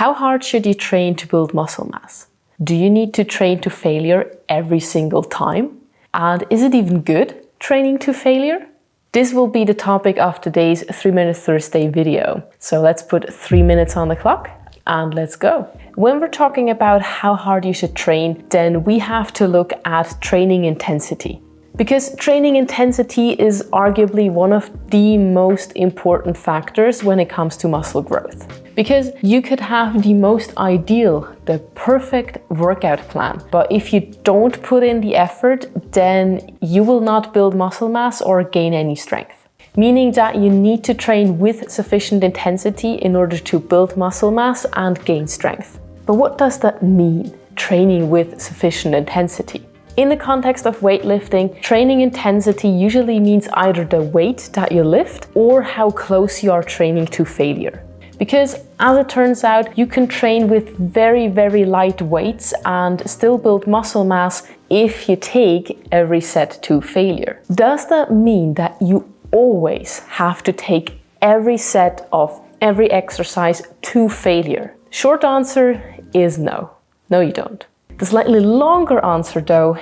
How hard should you train to build muscle mass? Do you need to train to failure every single time? And is it even good training to failure? This will be the topic of today's 3-Minute Thursday video. So let's put 3 minutes on the clock and let's go. When we're talking about how hard you should train, then we have to look at training intensity. Because training intensity is arguably one of the most important factors when it comes to muscle growth. Because you could have the most ideal, the perfect workout plan, but if you don't put in the effort, then you will not build muscle mass or gain any strength. Meaning that you need to train with sufficient intensity in order to build muscle mass and gain strength. But what does that mean, training with sufficient intensity? In the context of weightlifting, training intensity usually means either the weight that you lift or how close you are training to failure. Because as it turns out, you can train with very, very light weights and still build muscle mass if you take every set to failure. Does that mean that you always have to take every set of every exercise to failure? Short answer is no. No, you don't. The slightly longer answer, though,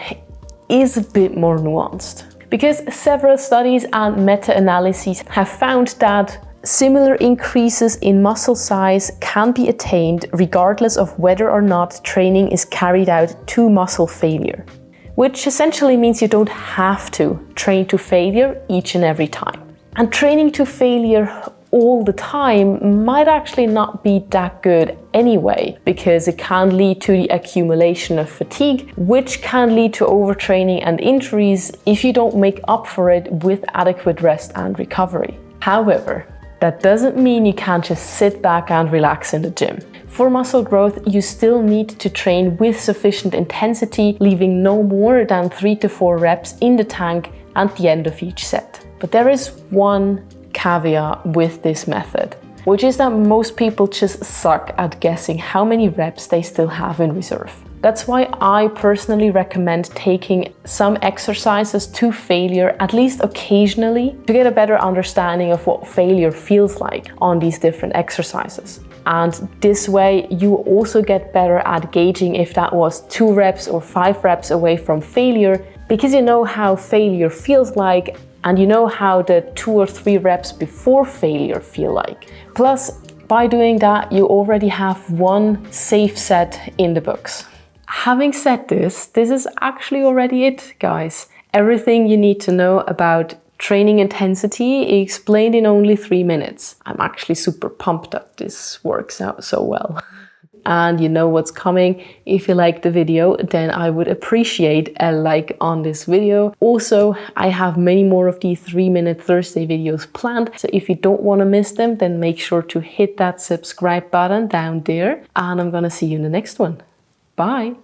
is a bit more nuanced. Because several studies and meta-analyses have found that similar increases in muscle size can be attained regardless of whether or not training is carried out to muscle failure. Which essentially means you don't have to train to failure each and every time. And training to failure all the time might actually not be that good anyway, because it can lead to the accumulation of fatigue, which can lead to overtraining and injuries if you don't make up for it with adequate rest and recovery. However, that doesn't mean you can't just sit back and relax in the gym. For muscle growth, you still need to train with sufficient intensity, leaving no more than 3 to 4 reps in the tank at the end of each set. But there is one caveat with this method, which is that most people just suck at guessing how many reps they still have in reserve. That's why I personally recommend taking some exercises to failure at least occasionally to get a better understanding of what failure feels like on these different exercises. And this way you also get better at gauging if that was 2 reps or 5 reps away from failure, because you know how failure feels like and you know how the 2 or 3 reps before failure feel like. Plus, by doing that, you already have one safe set in the books. Having said this is actually already it, guys. Everything you need to know about training intensity explained in only 3 minutes. I'm actually super pumped that this works out so well. And you know what's coming. If you like the video, then I would appreciate a like on this video. Also, I have many more of these 3-Minute Thursday videos planned. So if you don't want to miss them, then make sure to hit that subscribe button down there. And I'm gonna see you in the next one. Bye.